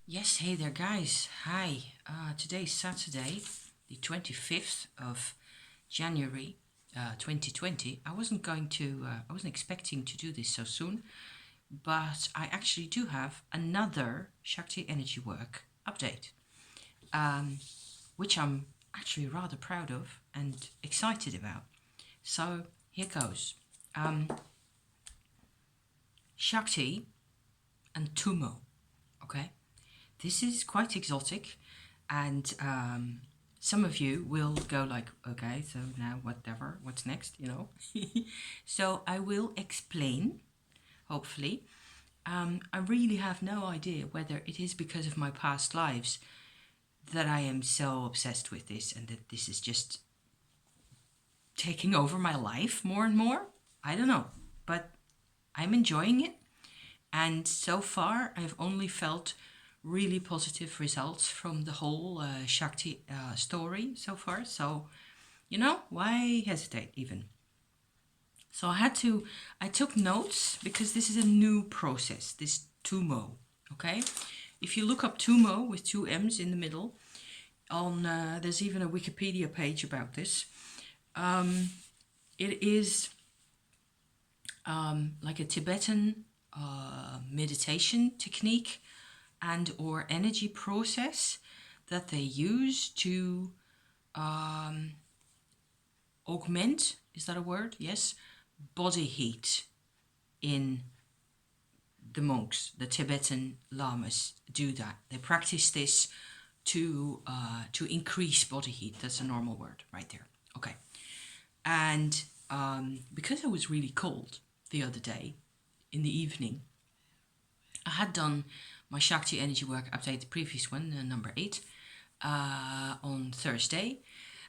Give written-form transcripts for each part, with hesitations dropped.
Yes, hey there, guys. Hi. Today's Saturday, the 25th of January, 2020. I wasn't expecting to do this so soon, but I actually do have another Shakti Energy Work update, um, which I'm actually rather proud of and excited about. So here goes. Um, Shakti and Tummo, okay? This is quite exotic, and some of you will go like, okay, so now whatever, what's next, So I will explain, hopefully. I really have no idea whether it is because of my past lives that I am so obsessed with this and that this is just taking over my life more and more. I don't know, but I'm enjoying it. And so far, I've only felt really positive results from the whole Shakti story so far. So, why hesitate even? So I took notes because this is a new process, this Tumo, okay? If you look up Tumo with two M's in the middle, there's even a Wikipedia page about this. It is like a Tibetan meditation technique and or energy process that they use to um, augment, is that a word? Yes, body heat in the monks. The Tibetan lamas do that. They practice this to increase body heat. That's a normal word right there. Okay, and because it was really cold the other day in the evening, I had done my Shakti Energy Work update, the previous one, number 8, on Thursday.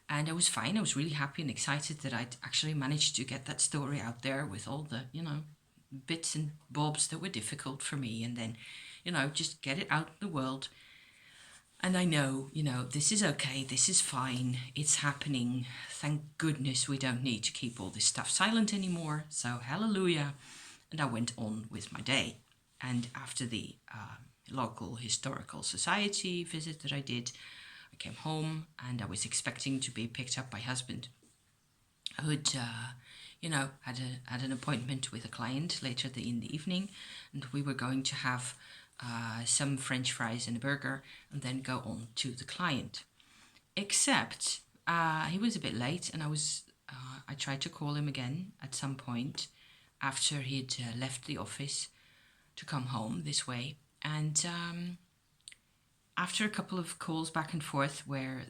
And I was fine. I was really happy and excited that I'd actually managed to get that story out there with all the, bits and bobs that were difficult for me. And then, just get it out in the world. And I know, this is okay. This is fine. It's happening. Thank goodness we don't need to keep all this stuff silent anymore. So, hallelujah. And I went on with my day. And after the local historical society visit that I did, I came home and I was expecting to be picked up by husband, who'd, had an appointment with a client later in the evening, and we were going to have some French fries and a burger, and then go on to the client. Except he was a bit late, and I tried to call him again at some point after he'd left the office to come home this way. And after a couple of calls back and forth where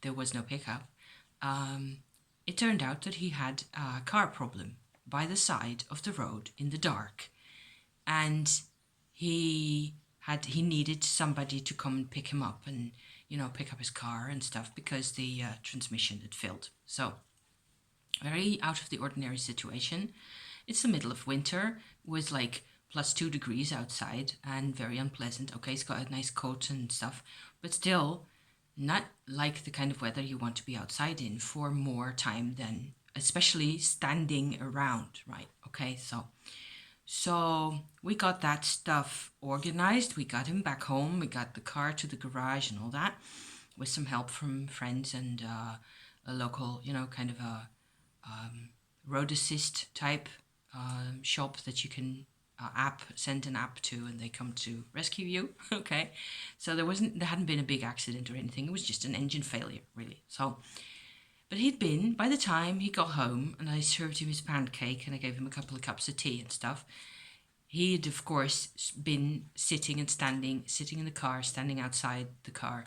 there was no pickup, it turned out that he had a car problem by the side of the road in the dark. And he needed somebody to come and pick him up and, pick up his car and stuff because the transmission had failed. So, very out of the ordinary situation. It's the middle of winter, was like +2 degrees outside and very unpleasant. Okay, he's got a nice coat and stuff, but still not like the kind of weather you want to be outside in for more time than, especially standing around, right? Okay, so we got that stuff organized. We got him back home. We got the car to the garage and all that, with some help from friends and a local, kind of a road assist type shop that you can send an app to, and they come to rescue you. Okay, so there hadn't been a big accident or anything. It was just an engine failure, really. So, but by the time he got home, and I served him his pancake and I gave him a couple of cups of tea and stuff. He'd of course been sitting in the car, standing outside the car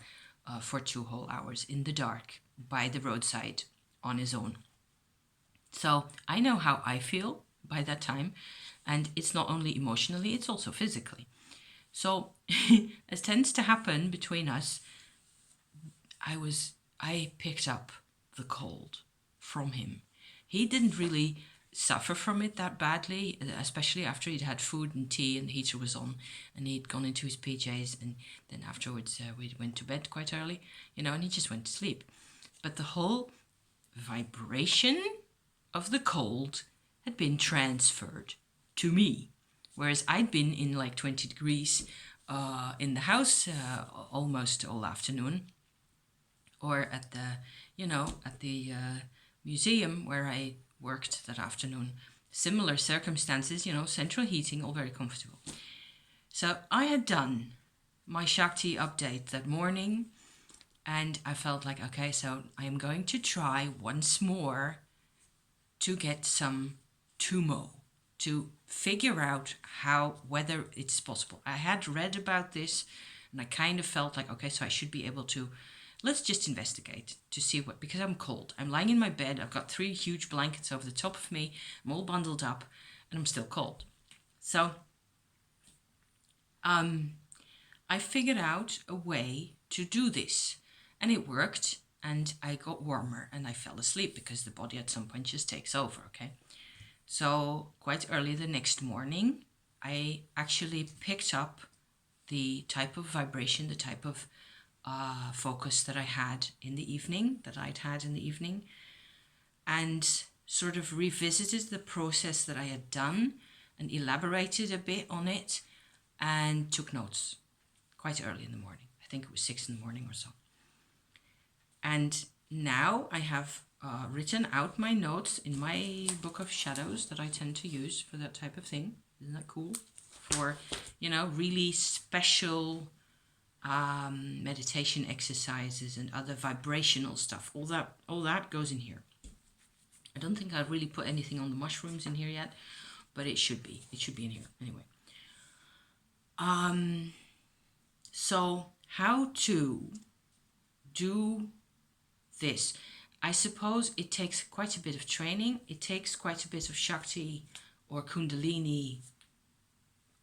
for 2 whole hours in the dark by the roadside on his own. So I know how I feel by that time, and it's not only emotionally, it's also physically. So as tends to happen between us, I picked up the cold from him. He didn't really suffer from it that badly, especially after he'd had food and tea and the heater was on and he'd gone into his PJs, and then afterwards we went to bed quite early, and he just went to sleep. But the whole vibration of the cold had been transferred to me, whereas I'd been in like 20 degrees in the house almost all afternoon, or at the, at the museum where I worked that afternoon. Similar circumstances, central heating, all very comfortable. So I had done my Shakti update that morning, and I felt like, okay, so I am going to try once more to get some Tummo, to figure out whether it's possible. I had read about this, and I kind of felt like, okay, so I should be able to, let's just investigate to see because I'm cold. I'm lying in my bed. I've got 3 huge blankets over the top of me. I'm all bundled up, and I'm still cold. So I figured out a way to do this, and it worked, and I got warmer, and I fell asleep because the body at some point just takes over, okay? So quite early the next morning, I actually picked up the type of vibration, the type of focus that I'd had in the evening, and sort of revisited the process that I had done and elaborated a bit on it and took notes quite early in the morning. I think it was 6 in the morning or so. And now I have written out my notes in my book of shadows that I tend to use for that type of thing. Isn't that cool? For, really special meditation exercises and other vibrational stuff. All that goes in here. I don't think I've really put anything on the mushrooms in here yet, but it should be. It should be in here anyway. So how to do this? I suppose it takes quite a bit of training. It takes quite a bit of Shakti or Kundalini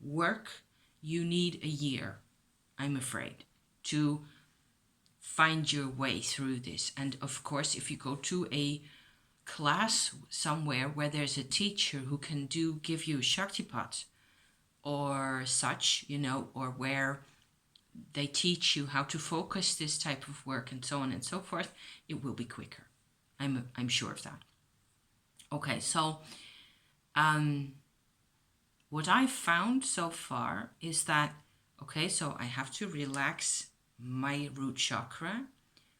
work. You need a year, I'm afraid, to find your way through this. And of course, if you go to a class somewhere where there's a teacher who can give you a Shaktipat or such, or where they teach you how to focus this type of work and so on and so forth, it will be quicker. I'm sure of that. Okay, so what I found so far is that, okay, so I have to relax my root chakra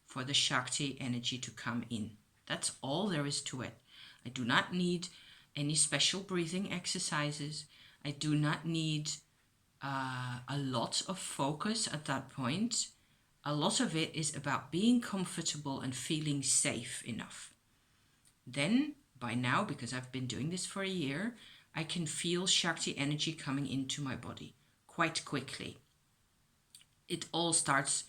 for the Shakti energy to come in. That's all there is to it. I do not need any special breathing exercises. I do not need a lot of focus at that point. A lot of it is about being comfortable and feeling safe enough. Then, by now, because I've been doing this for a year, I can feel Shakti energy coming into my body quite quickly. It all starts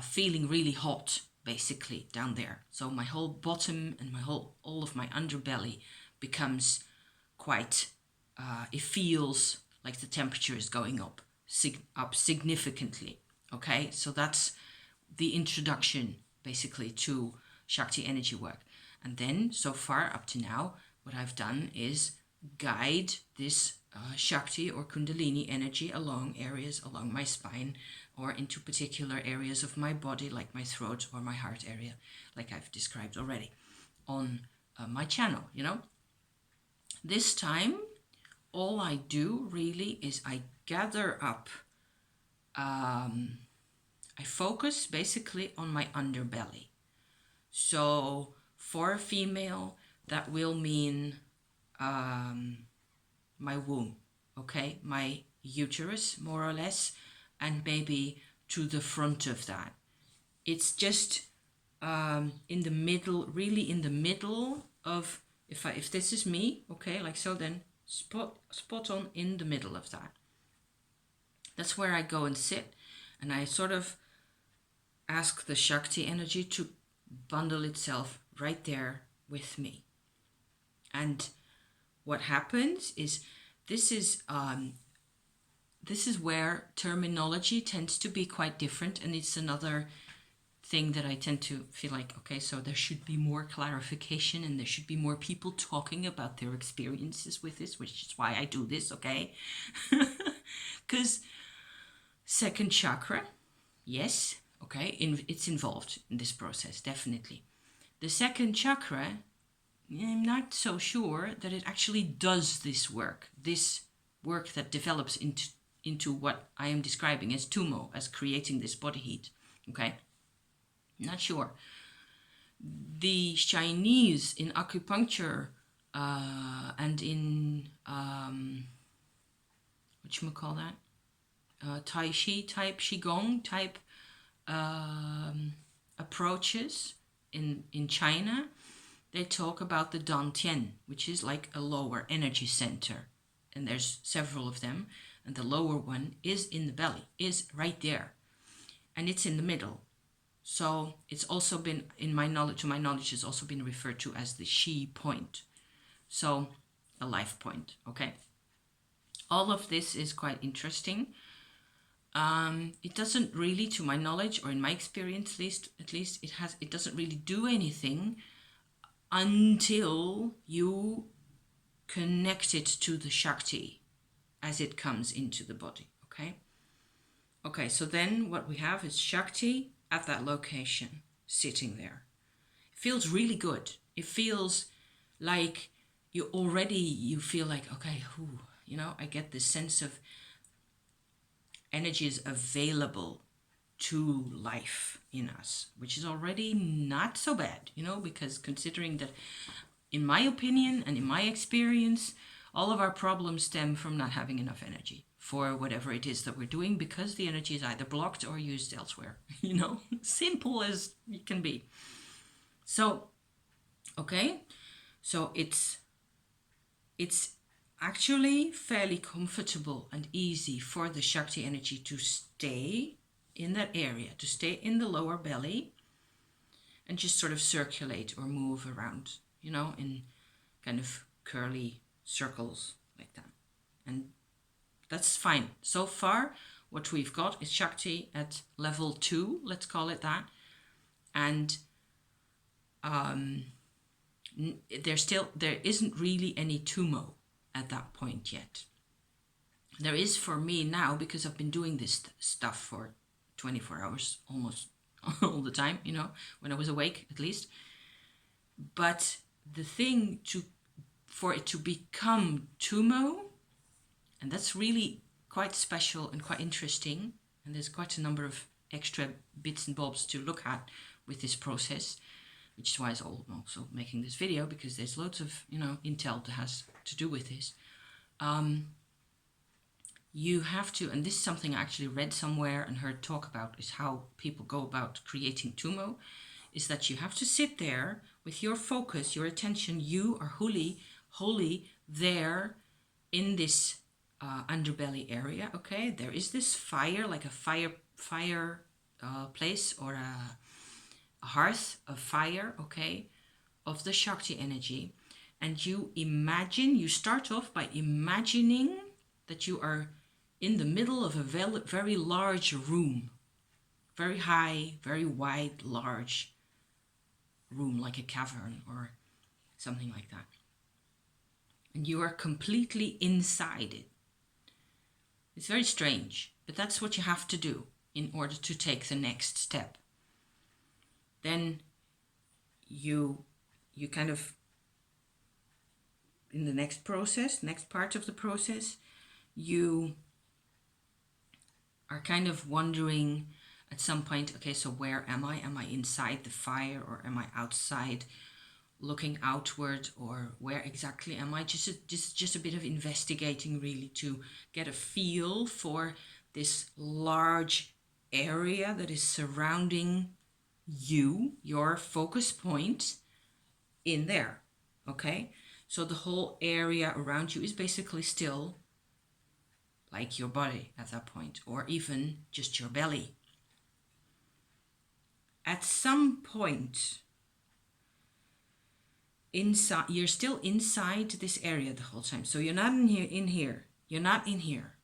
feeling really hot, basically, down there. So my whole bottom and all of my underbelly becomes quite, it feels like the temperature is going up significantly. Okay, so that's the introduction basically to Shakti energy work. And then so far up to now, what I've done is guide this Shakti or Kundalini energy along areas along my spine or into particular areas of my body, like my throat or my heart area, like I've described already on my channel. This time, all I do really is I gather up, I focus basically on my underbelly. So for a female, that will mean my womb, okay? My uterus, more or less, and maybe to the front of that. It's just in the middle, really in the middle of, if this is me, okay, like so, then spot on in the middle of that. That's where I go and sit, and I sort of ask the Shakti energy to bundle itself right there with me. And what happens is this is where terminology tends to be quite different, and it's another thing that I tend to feel like, okay, so there should be more clarification and there should be more people talking about their experiences with this, which is why I do this, okay? Because second chakra, yes, okay, it's involved in this process, definitely. The second chakra, I'm not so sure that it actually does this work that develops into into what I am describing as Tummo, as creating this body heat. Okay, not sure. The Chinese in acupuncture and in whatchamacallit, Tai Chi type, Qigong type approaches in China, they talk about the Dantian, which is like a lower energy center. And there's several of them. And the lower one is in the belly, is right there. And it's in the middle. So it's also been, to my knowledge, it's also been referred to as the Shi point. So a life point, okay? All of this is quite interesting. It doesn't really, to my knowledge, or in my experience at least, it doesn't really do anything until you connect it to the Shakti as it comes into the body, okay? Okay, so then what we have is Shakti at that location, sitting there. It feels really good. It feels like you feel like, okay, I get this sense of energy is available to life in us, which is already not so bad, because considering that, in my opinion and in my experience, all of our problems stem from not having enough energy for whatever it is that we're doing, because the energy is either blocked or used elsewhere, simple as it can be. So, okay, so it's actually fairly comfortable and easy for the Shakti energy to stay in that area, to stay in the lower belly and just sort of circulate or move around, in kind of curly circles like that. And that's fine. So far, what we've got is Shakti at level 2, let's call it that. And there isn't really any Tummo at that point yet. There is for me now, because I've been doing this stuff for 24 hours almost all the time, when I was awake at least. But the thing for it to become Tummo, and that's really quite special and quite interesting, and there's quite a number of extra bits and bobs to look at with this process, which is why I'm also making this video, because there's loads of intel that has to do with this. You have to, and this is something I actually read somewhere and heard talk about, is how people go about creating Tummo, is that you have to sit there with your focus, your attention, you are wholly there in this underbelly area, okay? There is this fire, like a fire place, or a hearth of fire, okay, of the Shakti energy. And you start off by imagining that you are in the middle of a very large room, very high, very wide, large room, like a cavern or something like that. And you are completely inside it. It's very strange, but that's what you have to do in order to take the next step. Then you kind of, in the next part of the process, you are kind of wondering at some point, okay, so where am I? Am I inside the fire, or am I outside looking outward, or where exactly am I? Just a bit of investigating, really, to get a feel for this large area that is surrounding you, your focus point in there, okay? So the whole area around you is basically still like your body at that point, or even just your belly. At some point inside, you're still inside this area the whole time. So you're not in here. You're not in here.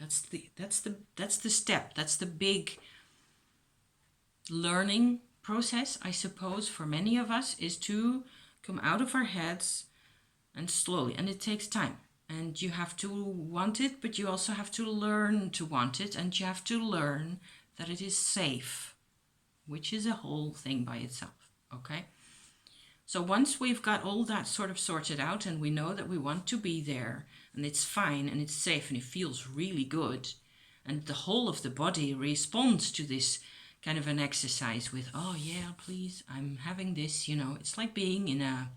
That's the step. That's the big learning process, I suppose, for many of us, is to come out of our heads and slowly, and it takes time. And you have to want it, but you also have to learn to want it, and you have to learn that it is safe, which is a whole thing by itself, okay? So once we've got all that sort of sorted out, and we know that we want to be there, and it's fine and it's safe and it feels really good. And the whole of the body responds to this kind of an exercise with, oh yeah, please, I'm having this, it's like being in a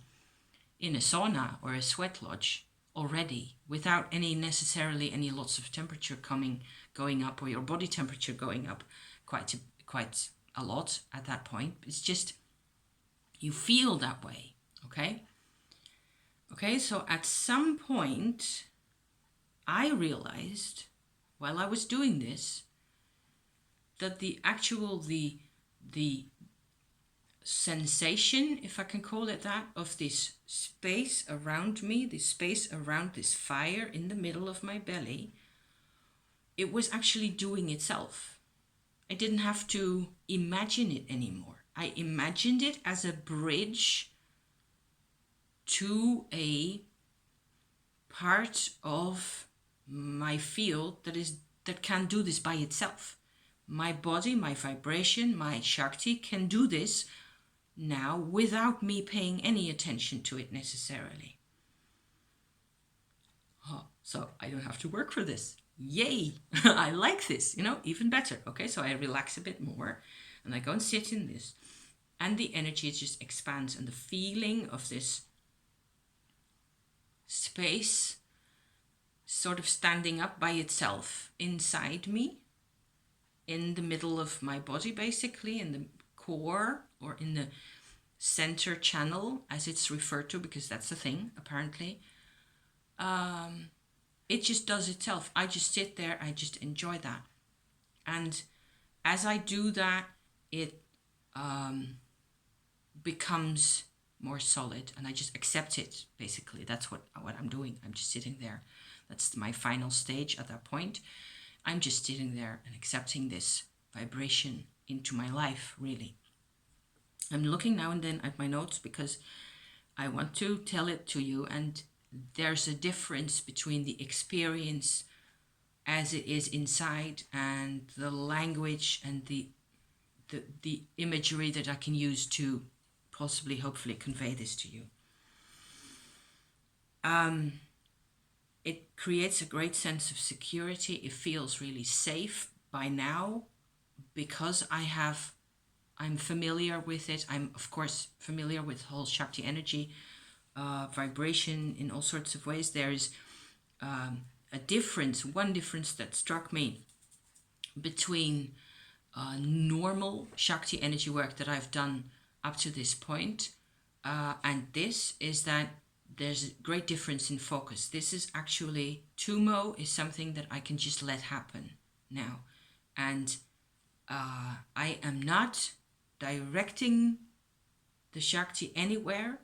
sauna or a sweat lodge already, without any lots of temperature going up, or your body temperature going up quite a lot at that point. It's just, you feel that way. Okay, so at some point I realized while I was doing this that the sensation, if I can call it that, of this space around me, this space around this fire in the middle of my belly, it was actually doing itself. I didn't have to imagine it anymore. I imagined it as a bridge to a part of my field that can do this by itself. My body, my vibration, my Shakti can do this now without me paying any attention to it necessarily. Oh, so I don't have to work for this. Yay! I like this, even better. Okay, so I relax a bit more and I go and sit in this. And the energy just expands, and the feeling of this space sort of standing up by itself inside me, in the middle of my body, basically, in the core, or in the center channel, as it's referred to, because that's the thing, apparently. It just does itself. I just sit there, I just enjoy that. And as I do that, it becomes more solid, and I just accept it, basically. That's what I'm doing. I'm just sitting there. That's my final stage at that point. I'm just sitting there and accepting this vibration into my life, really. I'm looking now and then at my notes because I want to tell it to you, and there's a difference between the experience as it is inside and the language and the imagery that I can use to possibly, hopefully, convey this to you. It creates a great sense of security. It feels really safe by now because I'm familiar with it. I'm, of course, familiar with whole Shakti energy, vibration in all sorts of ways. There is one difference that struck me between normal Shakti energy work that I've done up to this point and this, is that there's a great difference in focus. This is actually, Tummo is something that I can just let happen now. And I am not directing the Shakti anywhere.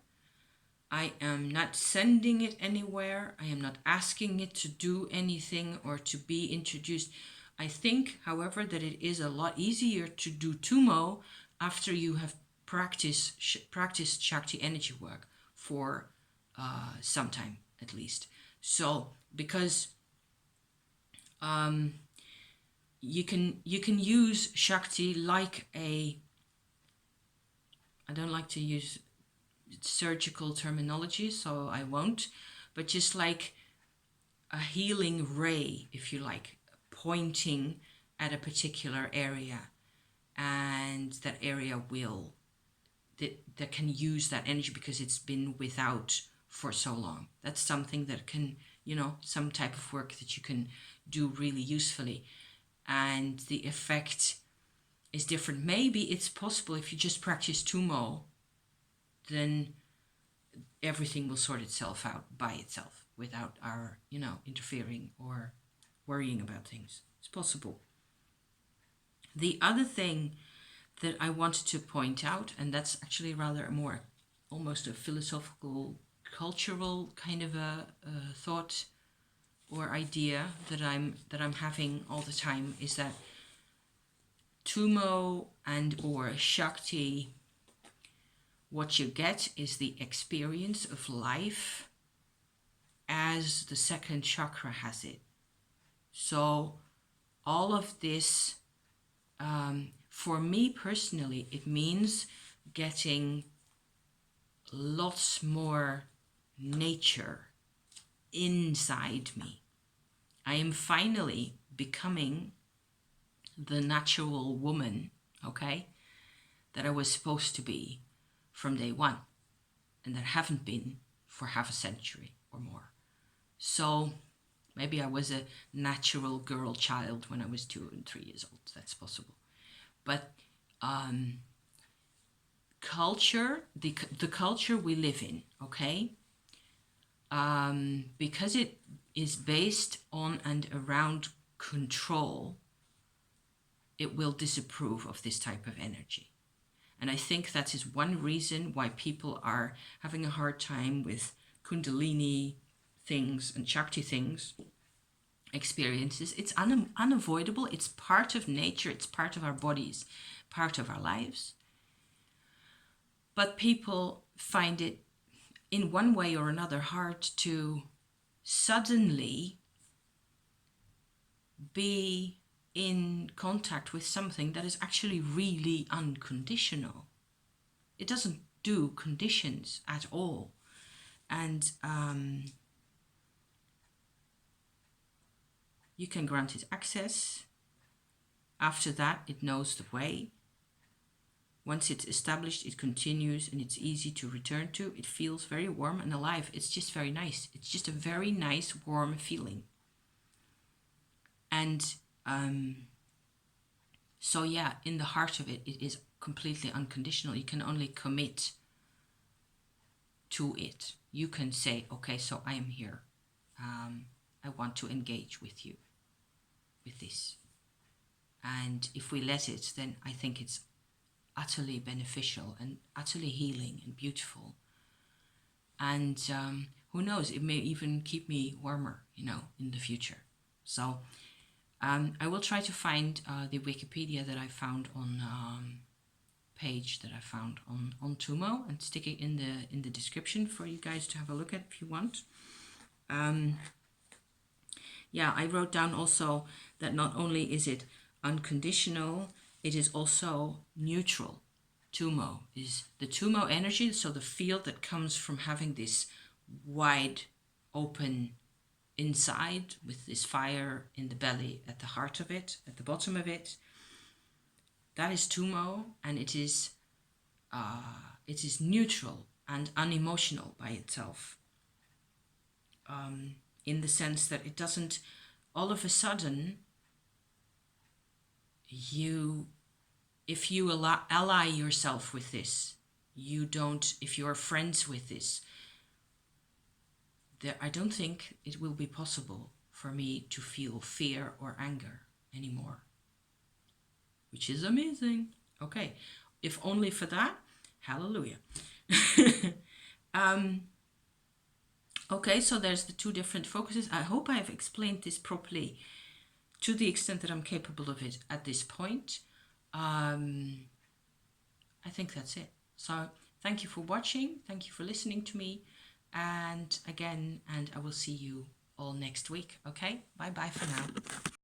I am not sending it anywhere. I am not asking it to do anything or to be introduced. I think, however, that it is a lot easier to do Tummo after you have practiced Shakti energy work for some time at least. So because you can use Shakti like I don't like to use surgical terminology, so I won't, but just like a healing ray, if you like, pointing at a particular area, and that area that can use that energy because it's been without for so long. That's something that can, some type of work that you can do really usefully, and the effect is different. Maybe it's possible if you just practice Tummo, then everything will sort itself out by itself without our, interfering or worrying about things. It's possible. The other thing that I wanted to point out, and that's actually rather more almost a philosophical, cultural kind of a thought or idea that I'm having all the time, is that Tummo and or Shakti, what you get is the experience of life as the second chakra has it. So all of this, for me personally, it means getting lots more nature inside me. I am finally becoming the natural woman, okay, that I was supposed to be from day one, and that I haven't been for half a century or more. So maybe I was a natural girl child when I was 2 and 3 years old. That's possible. But culture, the culture we live in, okay, because it is based on and around control, it will disapprove of this type of energy. And I think that is one reason why people are having a hard time with Kundalini things and Shakti things, experiences. It's unavoidable. It's part of nature. It's part of our bodies, part of our lives. But people find it in one way or another hard to suddenly be in contact with something that is actually really unconditional. It doesn't do conditions at all. And you can grant it access. After that, it knows the way. Once it's established, it continues and it's easy to return to. It feels very warm and alive. It's just very nice. It's just a very nice, warm feeling. And so yeah, in the heart of it, it is completely unconditional. You can only commit to it. You can say, okay, so I am here. I want to engage with you, with this. And if we let it, then I think it's utterly beneficial and utterly healing and beautiful. And who knows, it may even keep me warmer, in the future. So I will try to find the Wikipedia that I found on page that I found on Tummo and stick it in the description for you guys to have a look at if you want. Yeah, I wrote down also that not only is it unconditional, it is also neutral. Tummo is the Tummo energy, so the field that comes from having this wide open inside with this fire in the belly at the heart of it, at the bottom of it. That is Tummo, and it is neutral and unemotional by itself. In the sense that it doesn't all of a sudden if you ally yourself with this, if you're friends with this, I don't think it will be possible for me to feel fear or anger anymore, which is amazing. Okay, if only for that, hallelujah. Okay, so there's the two different focuses. I hope I have explained this properly to the extent that I'm capable of it at this point. I think that's it. So thank you for watching. Thank you for listening to me. And I will see you all next week. Okay, bye-bye for now.